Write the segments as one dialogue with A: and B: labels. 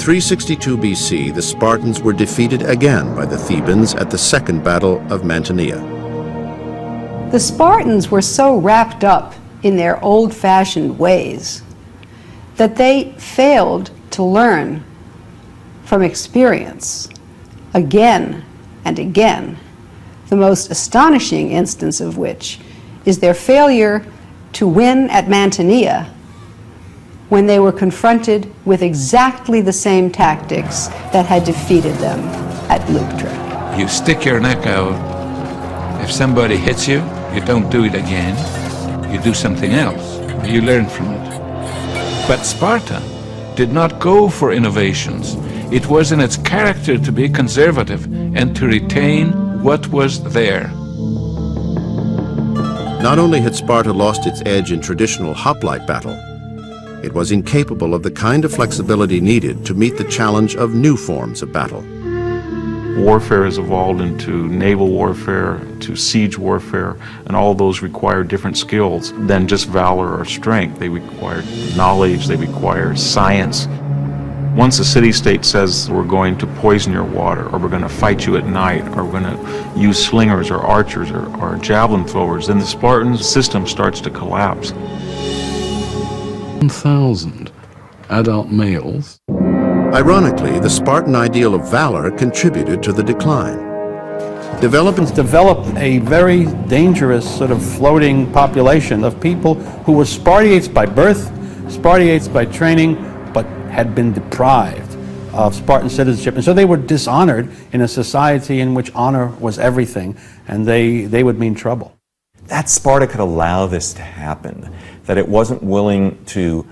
A: 362 BC, the Spartans were defeated again by the Thebans at the Second Battle of Mantenia.
B: The Spartans were so wrapped up in their old-fashioned ways that they failed to learn from experience again and again, the most astonishing instance of which is their failure to win at Mantenia when they were confronted with exactly the same tactics that had defeated them at Leuctra.
C: You stick your neck out. If somebody hits you, you don't do it again. You do something else. You learn from it. But Sparta did not go for innovations. It was in its character to be conservative and to retain what was there.
A: Not only had Sparta lost its edge in traditional hoplite battle, it was incapable of the kind of flexibility needed to meet the challenge of new forms of battle.
D: Warfare has evolved into naval warfare, to siege warfare, and all those require different skills than just valor or strength. They require knowledge, they require science. Once a city-state says we're going to poison your water, or we're going to fight you at night, or we're going to use slingers or archers or javelin throwers, then the Spartan system starts to collapse.
E: 1,000 adult males.
A: Ironically, the Spartan ideal of valor contributed to the decline.
F: Developed a very dangerous sort of floating population of people who were Spartiates by birth, Spartiates by training, but had been deprived of Spartan citizenship. And so they were dishonored in a society in which honor was everything, and they would mean trouble.
G: That Sparta could allow this to happen, that it wasn't willing to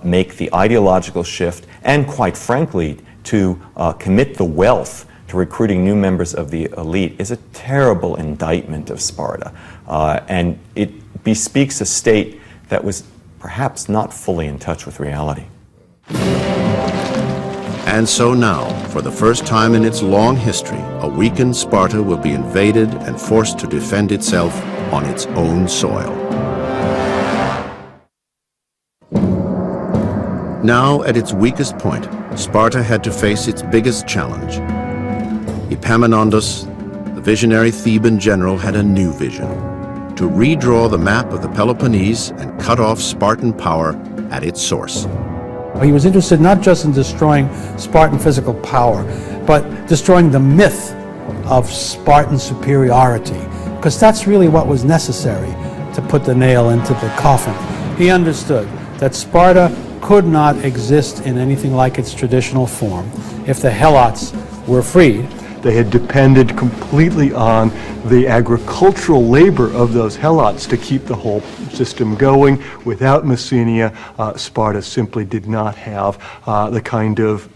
G: make the ideological shift and, quite frankly, to commit the wealth to recruiting new members of the elite is a terrible indictment of Sparta. And it bespeaks a state that was perhaps not fully in touch with reality.
A: And so now, for the first time in its long history, a weakened Sparta will be invaded and forced to defend itself on its own soil. Now, at its weakest point, Sparta had to face its biggest challenge. Epaminondas, the visionary Theban general, had a new vision: to redraw the map of the Peloponnese and cut off Spartan power at its source.
F: He was interested not just in destroying Spartan physical power, but destroying the myth of Spartan superiority, because that's really what was necessary to put the nail into the coffin. He understood that Sparta could not exist in anything like its traditional form if the Helots were freed.
H: They had depended completely on the agricultural labor of those Helots to keep the whole system going. Without Messenia, Sparta simply did not have the kind of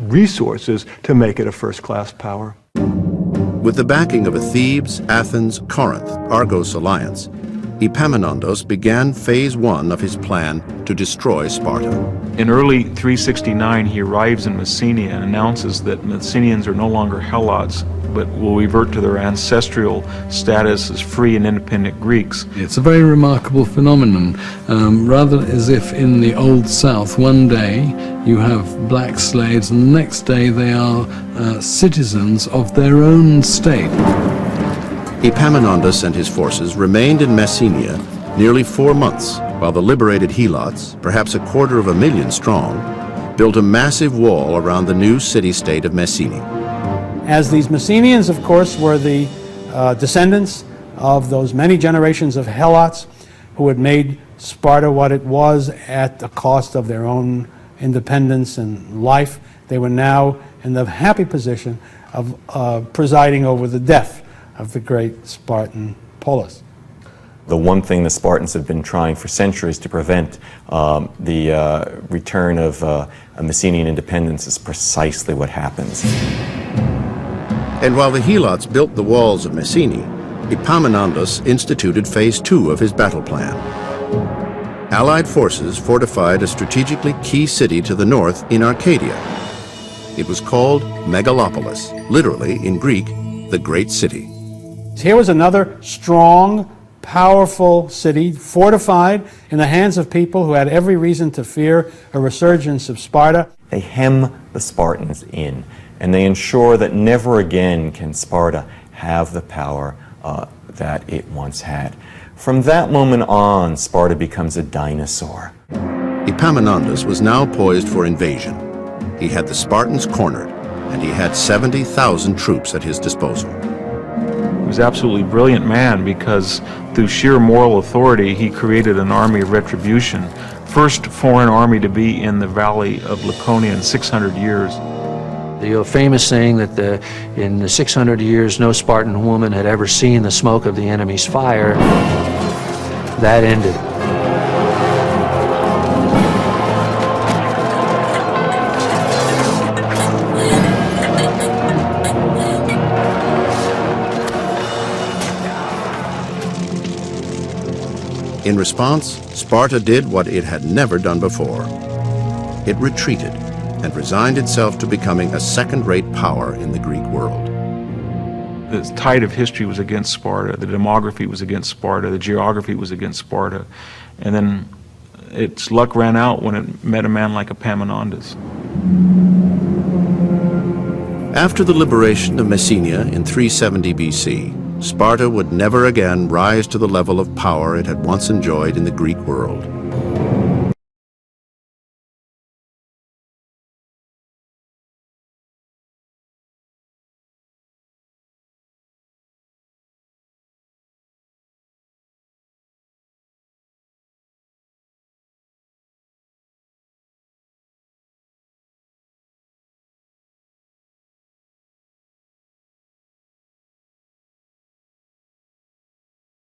H: resources to make it a first-class power.
A: With the backing of a Thebes, Athens, Corinth, Argos alliance, Epaminondas began phase one of his plan to destroy Sparta.
D: In early 369, he arrives in Messenia and announces that Messenians are no longer Helots, but will revert to their ancestral status as free and independent Greeks.
E: It's a very remarkable phenomenon, rather as if in the Old South one day you have black slaves and the next day they are citizens of their own state.
A: Epaminondas and his forces remained in Messenia nearly 4 months, while the liberated Helots, perhaps 250,000 strong, built a massive wall around the new city-state of Messene.
F: As these Messenians, of course, were the descendants of those many generations of Helots who had made Sparta what it was at the cost of their own independence and life, they were now in the happy position of presiding over the death of the great Spartan polis.
G: The one thing the Spartans have been trying for centuries to prevent, the return of a Messenian independence, is precisely what happens.
A: And while the Helots built the walls of Messene, Epaminondas instituted phase 2 of his battle plan. Allied forces fortified a strategically key city to the north in Arcadia. It was called Megalopolis, literally in Greek, the great city.
F: Here was another strong, powerful city, fortified in the hands of people who had every reason to fear a resurgence of Sparta.
G: They hem the Spartans in, and they ensure that never again can Sparta have the power that it once had. From that moment on, Sparta becomes a dinosaur.
A: Epaminondas was now poised for invasion. He had the Spartans cornered, and he had 70,000 troops at his disposal.
D: He was an absolutely brilliant man because through sheer moral authority he created an army of retribution. First foreign army to be in the valley of Laconia in 600 years.
I: The famous saying that in the 600 years no Spartan woman had ever seen the smoke of the enemy's fire, that ended.
A: In response, Sparta did what it had never done before. It retreated and resigned itself to becoming a second-rate power in the Greek world.
D: The tide of history was against Sparta, the demography was against Sparta, the geography was against Sparta, and then its luck ran out when it met a man like Epaminondas.
A: After the liberation of Messenia in 370 BC, Sparta would never again rise to the level of power it had once enjoyed in the Greek world.